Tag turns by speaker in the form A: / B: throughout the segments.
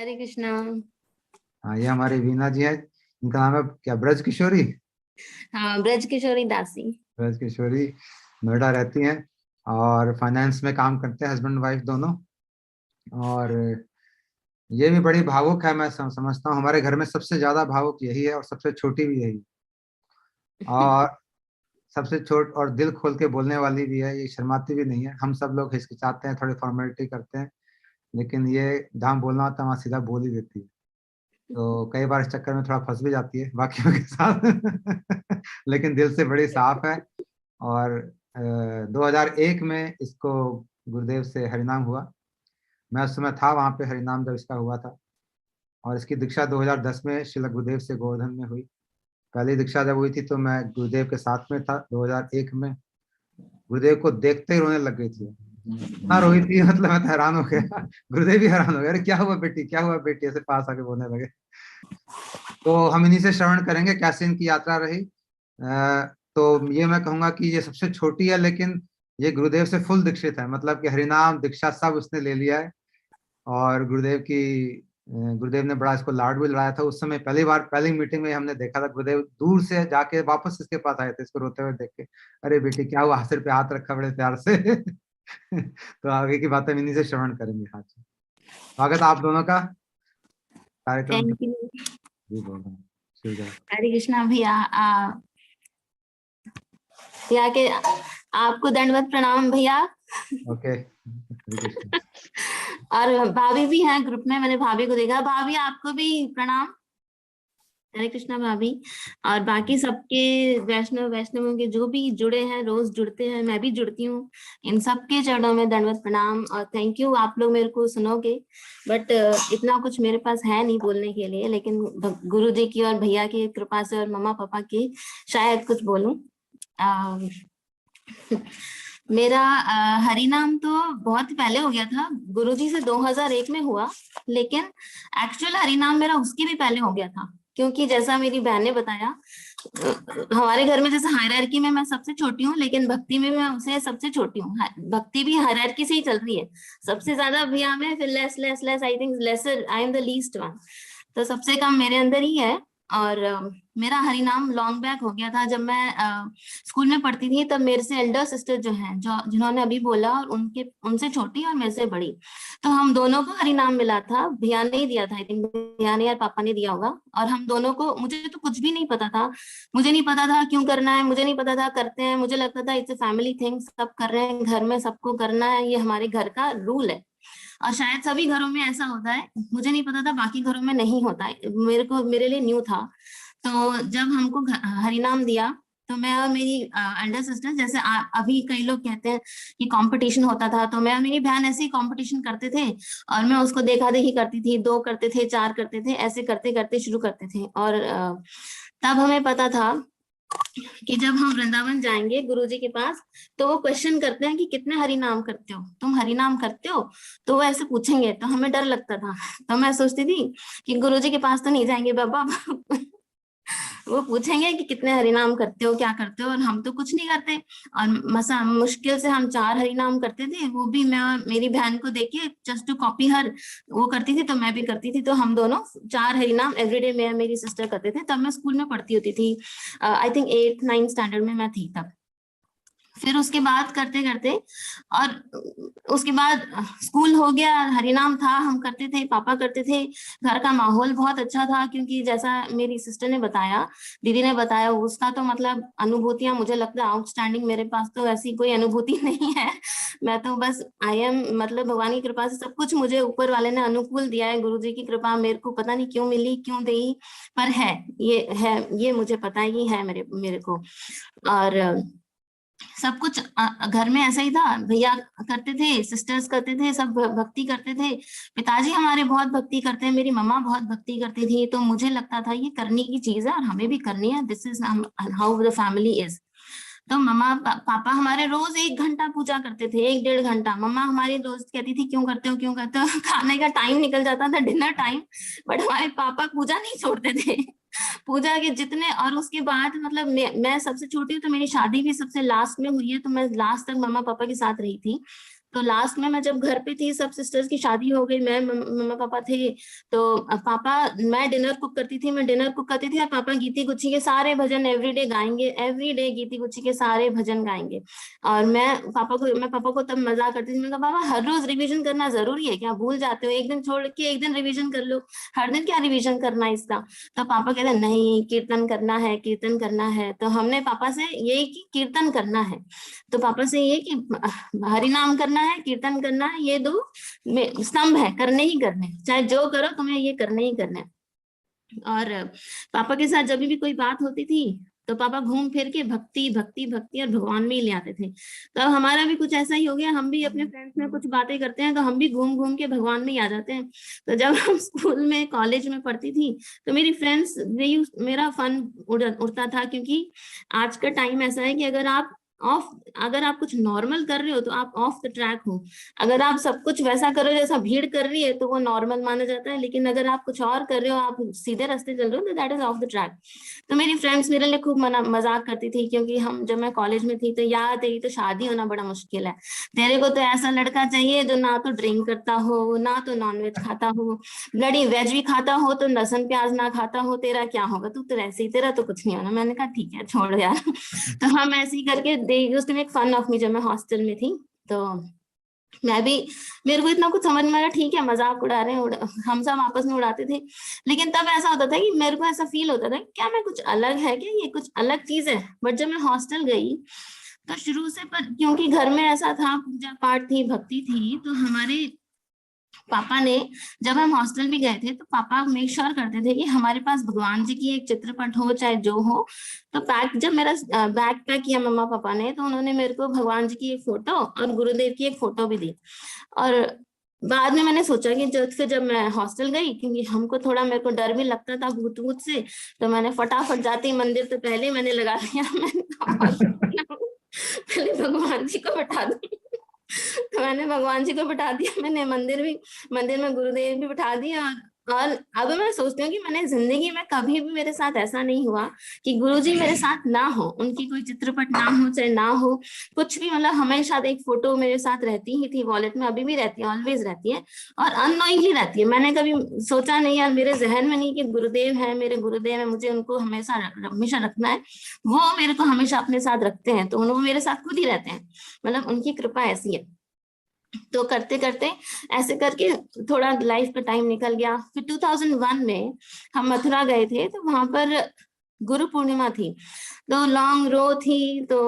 A: हरे कृष्णा।
B: हाँ, ये हमारी वीना जी है। इनका नाम है क्या, ब्रज किशोरी।
A: हाँ, ब्रज किशोरी दासी।
B: ब्रज किशोरी नोएडा रहती हैं और फाइनेंस में काम करते हैं, हस्बैंड वाइफ दोनों। और ये भी बड़ी भावुक है, मैं समझता हूँ हमारे घर में सबसे ज्यादा भावुक यही है और सबसे छोटी भी यही। और सबसे छोट और दिल खोल के बोलने वाली भी है, ये शर्माती भी नहीं है। हम सब लोग हिचकिचाते हैं, थोड़ी फॉर्मेलिटी करते हैं, लेकिन ये जहाँ बोलना होता है वहाँ सीधा बोल ही देती है। तो कई बार इस चक्कर में थोड़ा फंस भी जाती है बाकियों के साथ लेकिन दिल से बड़ी साफ है। और 2001 में इसको गुरुदेव से हरिनाम हुआ। मैं उस समय था वहां पे हरिनाम जब इसका हुआ था। और इसकी दीक्षा 2010 में श्रील गुरुदेव से गोवर्धन में हुई। पहली दीक्षा जब हुई थी तो मैं गुरुदेव के साथ में था 2001 में। गुरुदेव को देखते ही रोने लग गई थी, इतना रोई थी, मतलब मैं तो हैरान हो गया गुरुदेव भी हैरान हो गया, अरे क्या हुआ बेटी, क्या हुआ बेटी, ऐसे पास आके बोलने लगे। तो हम इन्हीं से श्रवण करेंगे कैसे इनकी यात्रा रही। तो ये मैं कहूंगा कि ये सबसे छोटी है, लेकिन ये गुरुदेव से फुल दीक्षित है, मतलब कि हरिनाम दीक्षा सब उसने ले लिया है। और गुरुदेव ने बड़ा इसको लाड भी लड़ाया था। उस समय पहली बार पहली मीटिंग में हमने देखा था, गुरुदेव दूर से जाके वापस इसके पास आए थे इसको रोते हुए देख के, अरे बेटी क्या हुआ, सिर पे हाथ रखा बड़े प्यार से तो आगे की बातें हम इन्हीं से श्रवण करेंगे। हाँ जी, स्वागत आप दोनों का कार्यक्रम
A: थैंक
B: के।
A: यू।
B: जी बोल रहे हैं शिव जय।
A: हरे कृष्णा भैया। भैया के आपको दंडवत प्रणाम भैया।
B: ओके, हरे कृष्ण।
A: और भाभी भी हैं ग्रुप में, मैंने भाभी को देखा। भाभी आपको भी प्रणाम। हरे कृष्णा भाभी। और बाकी सबके वैष्णवों के जो भी जुड़े हैं, रोज जुड़ते हैं, मैं भी जुड़ती हूँ, इन सबके चरणों में दंडवत प्रणाम और थैंक यू। आप लोग मेरे को सुनोगे, बट इतना कुछ मेरे पास है नहीं बोलने के लिए, लेकिन गुरु जी की और भैया की कृपा से और मम्मा पापा की शायद कुछ बोलूं। मेरा हरिनाम तो बहुत पहले हो गया था, गुरुजी से 2001 में हुआ, लेकिन एक्चुअल हरिनाम मेरा उसके भी पहले हो गया था। क्योंकि जैसा मेरी बहन ने बताया, हमारे घर में जैसे हायरार्की में मैं सबसे छोटी हूँ, लेकिन भक्ति में मैं उसे सबसे छोटी हूँ। भक्ति भी हायरार्की से ही चल रही है, सबसे ज्यादा अभियान में, फिर less less less, I think lesser, I am the least one. तो सबसे कम मेरे अंदर ही है। और मेरा हरिनाम लॉन्ग बैक हो गया था जब मैं स्कूल में पढ़ती थी। तब मेरे से एल्डर सिस्टर जो हैं, जो जिन्होंने अभी बोला, और उनसे छोटी और मेरे से बड़ी, तो हम दोनों को हरिनाम मिला था। भैया ने ही दिया था, आई थिंक भैया ने या पापा ने दिया होगा। और हम दोनों को, मुझे तो कुछ भी नहीं पता था, मुझे नहीं पता था क्यों करना है, मुझे नहीं पता था, करते हैं, मुझे लगता था इट्स अ फैमिली थिंग, सब कर रहे हैं घर में, सबको करना है, ये हमारे घर का रूल है। और शायद सभी घरों में ऐसा होता है, मुझे नहीं पता था बाकी घरों में नहीं होता है, मेरे लिए न्यू था। तो जब हमको हरिनाम दिया, तो मैं और मेरी एल्डर सिस्टर, जैसे अभी कई लोग कहते हैं कि कंपटीशन होता था, तो मैं और मेरी बहन ऐसे ही कंपटीशन करते थे। और मैं उसको देखा देखी करती थी, 2 करते थे, 4 करते थे, ऐसे करते करते शुरू करते थे। और तब हमें पता था कि जब हम वृंदावन जाएंगे गुरुजी के पास, तो वो क्वेश्चन करते हैं कि कितने हरि नाम करते हो, तुम हरि नाम करते हो, तो वो ऐसे पूछेंगे, तो हमें डर लगता था। तो मैं सोचती थी कि गुरुजी के पास तो नहीं जाएंगे बाबा वो पूछेंगे कि कितने हरिनाम करते हो, क्या करते हो, और हम तो कुछ नहीं करते। और मसा मुश्किल से हम 4 हरिनाम करते थे, वो भी मैं और मेरी बहन को देखिए, जस्ट टू कॉपी हर, वो करती थी तो मैं भी करती थी, तो हम दोनों 4 हरिनाम एवरीडे मैं मेरी सिस्टर करते थे। तब मैं स्कूल में पढ़ती होती थी, I think 8th 9th standard में मैं थी तब। फिर उसके बाद करते करते, और उसके बाद स्कूल हो गया, हरिनाम था, हम करते थे, पापा करते थे। घर का माहौल बहुत अच्छा था, क्योंकि जैसा मेरी सिस्टर ने बताया, दीदी ने बताया, उसका तो मतलब अनुभूतियां मुझे लगता है आउटस्टैंडिंग। मेरे पास तो ऐसी कोई अनुभूति नहीं है, मैं तो बस आई एम, मतलब भगवान की कृपा से सब कुछ मुझे ऊपर वाले ने अनुकूल दिया है। गुरु जी की कृपा मेरे को पता नहीं क्यों मिली, क्यों दी, पर ये मुझे पता ही है मेरे मेरे को। और सब कुछ घर में ऐसा ही था, भैया करते थे, सिस्टर्स करते थे, सब भक्ति करते थे। पिताजी हमारे बहुत भक्ति करते हैं, मेरी मम्मा बहुत भक्ति करती थी। तो मुझे लगता था ये करने की चीज है और हमें भी करनी है, this is how the family is. तो मम्मा पापा हमारे रोज 1 घंटा पूजा करते थे, 1 1.5 घंटा। मम्मा हमारी रोज कहती थी क्यों करते हो, क्यों करते हो खाने का टाइम निकल जाता था, डिनर टाइम, बट हमारे पापा पूजा नहीं छोड़ते थे पूजा के जितने। और उसके बाद मतलब मैं सबसे छोटी हूँ, तो मेरी शादी भी सबसे लास्ट में हुई है, तो मैं लास्ट तक मम्मा पापा के साथ रही थी। तो लास्ट में मैं जब घर पे थी, सब सिस्टर्स की शादी हो गई, मैं मम्मा पापा थे, तो पापा, मैं डिनर कुक करती थी, मैं डिनर कुक करती थी और पापा गीती गुच्ची के सारे भजन एवरीडे गाएंगे, एवरीडे गीती गुच्ची के सारे भजन गाएंगे। और मैं पापा को तब मजाक करती थी, मैं कहा पापा हर रोज रिवीजन करना जरूरी है क्या, भूल जाते हो, एक दिन छोड़ के एक दिन रिवीजन कर लो, हर दिन क्या रिवीजन करना है इसका। तो पापा कहते नहीं, कीर्तन करना है, कीर्तन करना है। तो हमने पापा से यही कि कीर्तन करना है, तो पापा से ये कि हरि नाम करना है, कीर्तन करना है, ये दो स्तंभ है, करने ही करने, चाहे जो करो तुम्हें ये करने ही करने। और पापा के साथ जब भी कोई बात होती थी तो पापा घूम फिर के भक्ति भक्ति भक्ति और भगवान में ही ले आते थे। तो अब हमारा भी कुछ ऐसा ही हो गया, हम भी अपने फ्रेंड्स में कुछ बातें करते हैं तो हम भी घूम घूम के भगवान में ही आ जाते हैं। तो जब हम स्कूल में कॉलेज में पढ़ती थी तो मेरी फ्रेंड्स, मेरा फन उड़ता था, क्योंकि आज का टाइम ऐसा है कि अगर आप कुछ नॉर्मल कर रहे हो तो आप ऑफ द ट्रैक हो, अगर आप सब कुछ वैसा कर रहे हो जैसा भीड़ कर रही है तो वो नॉर्मल माना जाता है, लेकिन अगर आप कुछ और कर रहे हो, आप सीधे रास्ते चल रहे हो, तो that is of the track. तो मेरी फ्रेंड्स मेरे लिए खूब मजाक करती थी, क्योंकि जब मैं कॉलेज में थी तो यार तेरी तो शादी होना बड़ा मुश्किल है, तेरे को तो ऐसा लड़का चाहिए जो ना तो ड्रिंक करता हो, ना तो नॉनवेज खाता हो, ब्लडी वेज भी खाता हो तो लहसुन प्याज ना खाता हो, तेरा क्या होगा, तू तो ऐसे ही, तेरा तो कुछ नहीं होना। मैंने कहा ठीक है छोड़ यार। तो हम ऐसे ही करके they used to make fun of me जब मैं हॉस्टल में थी। तो मैं भी, मेरे को इतना कुछ समझ में आया, ठीक है मजाक उड़ा रहे हैं, हम सब आपस में उड़ाते थे। लेकिन तब ऐसा होता था कि मेरे को ऐसा फील होता था क्या मैं कुछ अलग है, क्या ये कुछ अलग चीज है। बट जब मैं हॉस्टल गई तो शुरू से, पर क्योंकि घर में ऐसा था, पूजा पाठ थी, भक्ति थी, तो हमारे पापा ने, जब हम हॉस्टल भी गए थे तो पापा मेक श्योर करते थे कि हमारे पास भगवान जी की एक चित्रपट हो, चाहे जो हो। तो जब मेरा बैग पैक किया मम्मा पापा ने, तो उन्होंने मेरे को भगवान जी की एक फोटो और गुरुदेव की एक फोटो भी दी। और बाद में मैंने सोचा कि जब मैं हॉस्टल गई, क्योंकि हमको थोड़ा, मेरे को डर भी लगता था भूत भूत से, तो मैंने फटाफट जाते ही मंदिर तो पहले मैंने लगा दिया, मैंने कहा, पहले भगवान जी को बैठा दूं। तो मैंने भगवान जी को बैठा दिया, मैंने मंदिर में गुरुदेव भी बैठा दिया। और अब मैं सोचती हूँ कि मैंने जिंदगी में कभी भी मेरे साथ ऐसा नहीं हुआ कि गुरुजी मेरे साथ ना हो, उनकी कोई चित्रपट ना हो, चाहे ना हो कुछ भी, मतलब हमेशा एक फोटो मेरे साथ रहती ही थी, वॉलेट में अभी भी रहती है, ऑलवेज रहती है, और अननोइंगली रहती है। मैंने कभी सोचा नहीं यार, मेरे जहन में नहीं कि गुरुदेव है, मेरे गुरुदेव है, मुझे उनको हमेशा रखना है, वो मेरे को हमेशा अपने साथ रखते हैं, तो वो मेरे साथ खुद ही रहते हैं, मतलब उनकी कृपा ऐसी है। तो करते करते ऐसे करके थोड़ा लाइफ का टाइम निकल गया। फिर 2001 में हम मथुरा गए थे, तो वहां पर गुरु पूर्णिमा थी, तो लॉन्ग रो थी, तो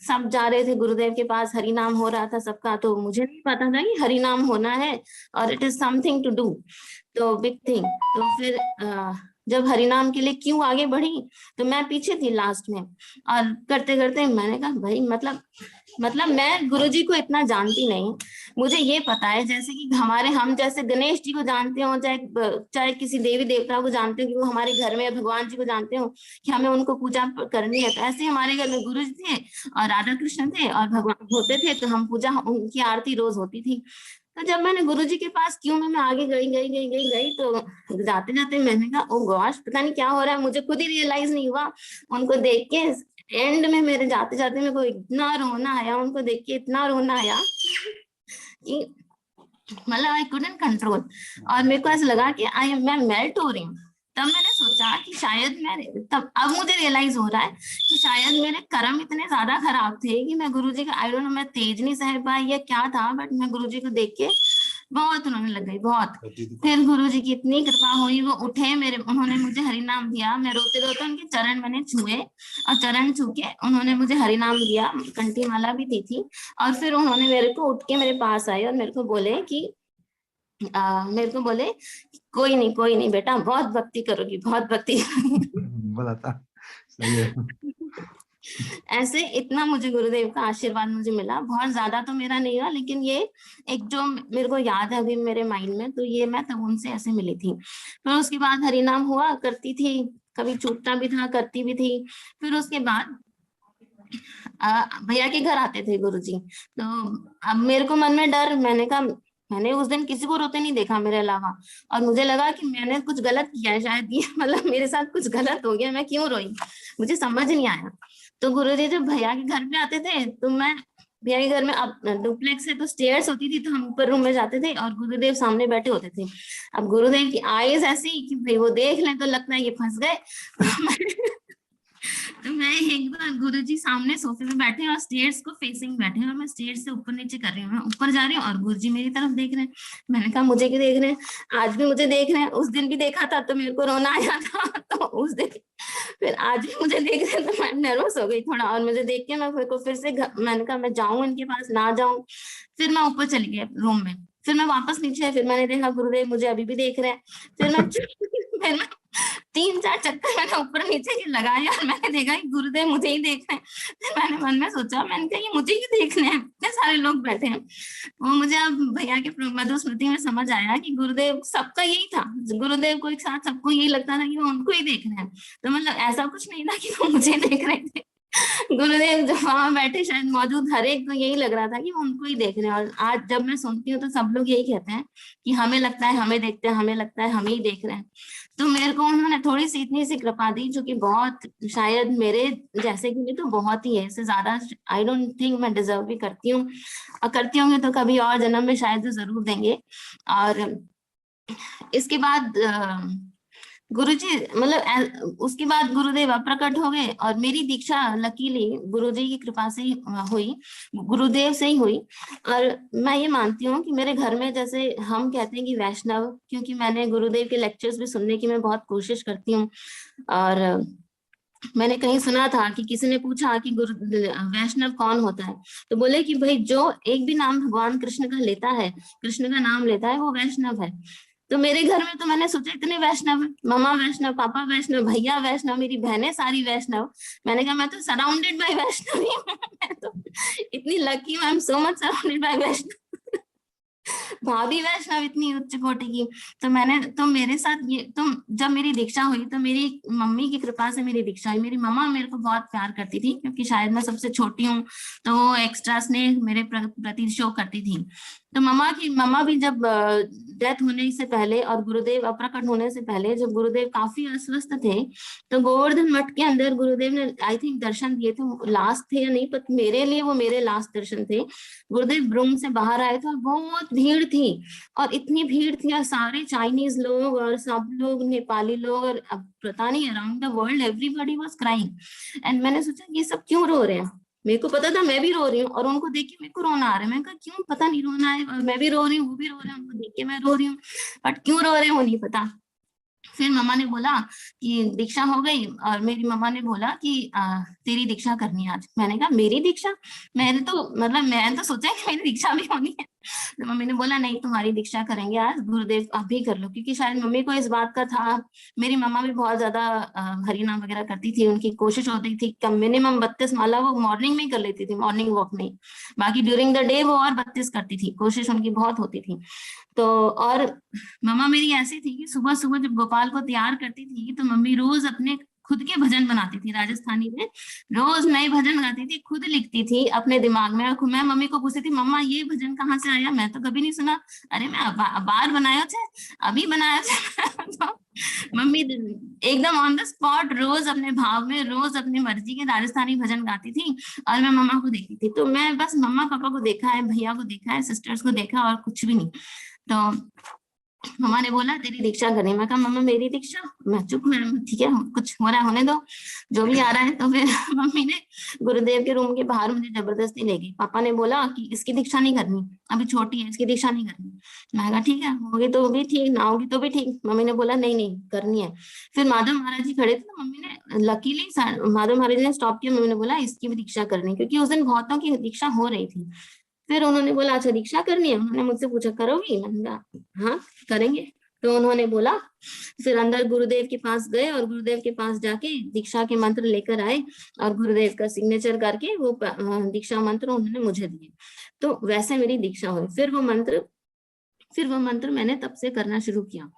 A: सब जा रहे थे गुरुदेव के पास, हरि नाम हो रहा था सबका, तो मुझे नहीं पता था कि हरि नाम होना है और it is something to do, तो बिग थिंग। तो फिर जब हरिनाम के लिए क्यों आगे बढ़ी, तो मैं पीछे थी लास्ट में, और करते करते मैंने कहा भाई, मतलब मैं गुरुजी को इतना जानती नहीं, मुझे ये पता है जैसे कि हम जैसे गणेश जी को जानते हो, चाहे किसी देवी देवता को जानते हो कि वो हमारे घर में, भगवान जी को जानते हो कि हमें उनको पूजा करनी है, तो ऐसे हमारे घर में गुरु जी थे और राधा कृष्ण थे और भगवान होते थे, तो हम पूजा, उनकी आरती रोज होती थी। तो जब मैंने गुरुजी के पास क्यों में मैं आगे गई, तो जाते जाते मैंने कहा ओ गॉश, पता नहीं क्या हो रहा है, मुझे खुद ही रियलाइज नहीं हुआ। उनको देख के एंड में, मेरे जाते जाते मेरे को इतना रोना आया, उनको देख के इतना रोना आया कि मतलब आई कुडंट कंट्रोल, और मेरे को ऐसा लगा कि मैं मेल्ट हो रही हूँ। तब मैंने सोचा कि शायद अब मुझे रियलाइज हो रहा है कि शायद मेरे कर्म इतने ज्यादा खराब थे कि मैं गुरुजी का, आई डोंट नो, मैं तेज नहीं सह पाई या क्या था, बट मैं गुरुजी को देख के बहुत रोने लग गई, बहुत। फिर गुरुजी की इतनी कृपा हुई, वो उठे, उन्होंने मुझे हरि नाम दिया, मैं रोते रोते उनके चरण मैंने छुए, और चरण छू के उन्होंने मुझे हरि नाम दिया, कंठी माला भी दी थी। और फिर उन्होंने मेरे को उठ के मेरे पास आए और मेरे को बोले कोई नहीं बेटा, बहुत भक्ति करोगी, बहुत भक्ति
B: बोला था, सही है।
A: ऐसे इतना मुझे गुरुदेव का आशीर्वाद मुझे मिला, बहुत ज्यादा तो मेरा नहीं हुआ, लेकिन ये एक जो मेरे को याद है अभी मेरे माइंड में, तो ये मैं तब उनसे ऐसे मिली थी। फिर उसके बाद हरिनाम हुआ करती थी, कभी छूटता भी था, करती भी थी। फिर उसके बाद भैया के घर आते थे गुरुजी, तो अब मेरे को मन में डर, मैंने कहा, मैंने उस दिन किसी को रोते नहीं देखा मेरे अलावा, और मुझे लगा कि मैंने कुछ गलत किया है शायद, ये मतलब मेरे साथ कुछ गलत हो गया, मैं क्यों रोई, मुझे समझ नहीं आया। तो गुरुजी जब भैया के घर पे आते थे तो मैं भैया के घर में अब डुप्लेक्स है तो स्टेयर्स होती थी, तो हम ऊपर रूम में जाते थे और गुरुदेव सामने बैठे होते थे। अब गुरुदेव की आईज ऐसी कि भाई वो देख लें तो लगता है ये फंस गए। तो मैं एक बार गुरुजी सामने सोफे में बैठे और स्टेयर्स को फेसिंग बैठे हैं और मैं स्टेयर्स से ऊपर नीचे कर रही हूँ, मैं ऊपर जा रही हूँ और गुरुजी मेरी तरफ देख रहे हैं। मैंने कहा मुझे क्यों देख रहे हैं, आज भी मुझे देख रहे हैं, उस दिन भी देखा था तो मेरे को रोना आया था। तो उस दिन फिर आज भी मुझे देख रहे हैं तो मैं नर्वस हो गई थोड़ा, और मुझे देख के मैं फिर से मैंने कहा मैं जाऊं इनके पास ना जाऊं। फिर मैं ऊपर चली गई रूम में, फिर मैं वापस नीचे, फिर मैंने देखा गुरुदेव मुझे अभी भी देख रहे हैं। फिर मैं 3-4 चक्कर मैंने ऊपर नीचे के लगाए और मैंने देखा कि गुरुदेव मुझे ही देख रहे हैं। फिर मैंने मन में सोचा, मैंने कहा ये मुझे ही देख रहे हैं, इतने सारे लोग बैठे हैं। वो मुझे अब भैया के मधु स्मृति में समझ आया कि गुरुदेव सबका यही था, गुरुदेव को एक साथ सबको यही लगता था कि वो उनको ही देख रहे हैं। तो मतलब ऐसा कुछ नहीं था कि वो मुझे देख रहे थे। गुरुदेव जो वहां बैठे शायद मौजूद हर एक को यही लग रहा था कि वो उनको ही देख रहे हैं। और आज जब मैं सुनती हूँ तो सब लोग यही कहते हैं कि हमें लगता है हमें देखते हैं, हमें लगता है हमें ही देख रहे हैं। तो मेरे को उन्होंने थोड़ी सी इतनी सी कृपा दी, जो कि बहुत शायद मेरे जैसे के लिए तो बहुत ही है, इससे ज्यादा आई डोंट थिंक मैं डिजर्व भी करती हूँ, और करती होंगे तो कभी और जन्म में शायद जरूर देंगे। और इसके बाद गुरुजी मतलब उसके बाद गुरुदेव प्रकट हो गए और मेरी दीक्षा लकीली गुरुजी की कृपा से ही हुई, गुरुदेव से ही हुई। और मैं ये मानती हूँ कि मेरे घर में जैसे हम कहते हैं कि वैष्णव, क्योंकि मैंने गुरुदेव के लेक्चर्स भी सुनने की मैं बहुत कोशिश करती हूँ। और मैंने कहीं सुना था कि किसी ने पूछा कि गुरु वैष्णव कौन होता है, तो बोले कि भाई जो एक भी नाम भगवान कृष्ण का लेता है, कृष्ण का नाम लेता है, वो वैष्णव है। तो मेरे घर में तो मैंने सोचा इतने वैष्णव है, मम्मा वैष्णव, पापा वैष्णव, भैया वैष्णव, मेरी बहनें सारी वैष्णव। मैंने कहा मैं तो सराउंडेड बाय वैष्णव ही हूँ। मैं तो इतनी लकी हूँ, I am so much surrounded by Vaishnav. भाभी वैष्णव इतनी उच्च कोटि की। तो मैंने तो मेरे साथ ये तो जब मेरी दीक्षा हुई तो मेरी मम्मी की कृपा से मेरी दीक्षा हुई। मेरी मम्मा मेरे को बहुत प्यार करती थी, क्योंकि शायद मैं सबसे छोटी हूँ, तो वो एक्स्ट्रा स्नेह मेरे प्रति शो करती थी। तो मम्मा भी जब डेथ होने से पहले और गुरुदेव अप्रकट होने से पहले, जब गुरुदेव काफी अस्वस्थ थे, तो गोवर्धन मठ के अंदर गुरुदेव ने आई थिंक दर्शन दिए थे, लास्ट थे या नहीं, पर मेरे लिए वो मेरे लास्ट दर्शन थे। गुरुदेव रूम से बाहर आए थे और बहुत भीड़ थी, और इतनी भीड़ थी, और सारे चाइनीज लोग और सब लोग नेपाली लोग, और अब पता नहीं around the world everybody was crying. And मैंने सोचा ये सब क्यों रो रहे हैं, मेरे को पता था मैं भी रो रही हूँ, और उनको देख के मेरे को रोना आ रहा है। मैं कहा क्यों, पता नहीं रोना है, और मैं भी रो रही हूँ, वो भी रो रहे हैं, उनको देख के मैं रो रही हूँ, बट क्यों रो रहे हैं वो नहीं पता। फिर मम्मा ने बोला कि दीक्षा हो गई, और मेरी मम्मा ने बोला कि तेरी दीक्षा करनी है आज। मैंने कहा मेरी दीक्षा, मैंने तो सोचा कि मेरी दीक्षा भी होनी है। तो मम्मी ने बोला नहीं, तुम्हारी दीक्षा करेंगे आज, गुरुदेव आप भी कर लो, क्योंकि शायद मम्मी को इस बात का था। मेरी मम्मा भी बहुत ज्यादा हरि नाम वगैरह करती थी, उनकी कोशिश होती थी कम मिनिमम 32 माला वो मॉर्निंग में ही कर लेती थी, मॉर्निंग वॉक में। बाकी ड्यूरिंग द डे वो और 32 करती थी, कोशिश उनकी बहुत होती थी। तो और मम्मा मेरी ऐसी थी कि सुबह सुबह जब गोपाल को तैयार करती थी, तो मम्मी रोज अपने खुद के भजन बनाती थी, राजस्थानी में रोज नए भजन गाती थी, खुद लिखती थी अपने दिमाग में। और मैं मम्मी को पूछती थी मम्मा ये भजन कहाँ से आया, मैं तो कभी नहीं सुना। अरे मैं बार बनाया थे, अभी बनाया था। तो मम्मी एकदम ऑन द स्पॉट रोज अपने भाव में, रोज अपनी मर्जी के राजस्थानी भजन गाती थी, और मैं मम्मा को देखती थी। तो मैं बस मम्मा पापा को देखा है, भैया को देखा है, सिस्टर्स को देखा, और कुछ भी नहीं। तो मम्मा ने बोला तेरी दीक्षा करनी। मैं कहा मम्मा मेरी दीक्षा, मैं चुप हूँ, ठीक है कुछ हो रहा है होने दो, जो भी आ रहा है। तो फिर मम्मी ने गुरुदेव के रूम के बाहर मुझे जबरदस्ती ले गई। पापा ने बोला कि इसकी दीक्षा नहीं करनी, अभी छोटी है, इसकी दीक्षा नहीं करनी। मैं कहा ठीक है, होगी तो भी ठीक, ना होगी तो भी ठीक। मम्मी ने बोला नहीं नहीं करनी है। फिर माधव महाराज जी खड़े थे, तो मम्मी ने लकीली माधव महाराज जी ने स्टॉप किया। मम्मी ने बोला इसकी भी दीक्षा करनी, क्योंकि उस दिन बहुतों की दीक्षा हो रही थी। फिर उन्होंने बोला अच्छा दीक्षा करनी है, उन्होंने मुझसे पूछा करोगी, मैंने कहा हाँ करेंगे। तो उन्होंने बोला, फिर अंदर गुरुदेव के पास गए और गुरुदेव के पास जाके दीक्षा के मंत्र लेकर आए, और गुरुदेव का सिग्नेचर करके वो दीक्षा मंत्र उन्होंने मुझे दिए। तो वैसे मेरी दीक्षा हुई। फिर वो मंत्र मैंने तब से करना शुरू किया।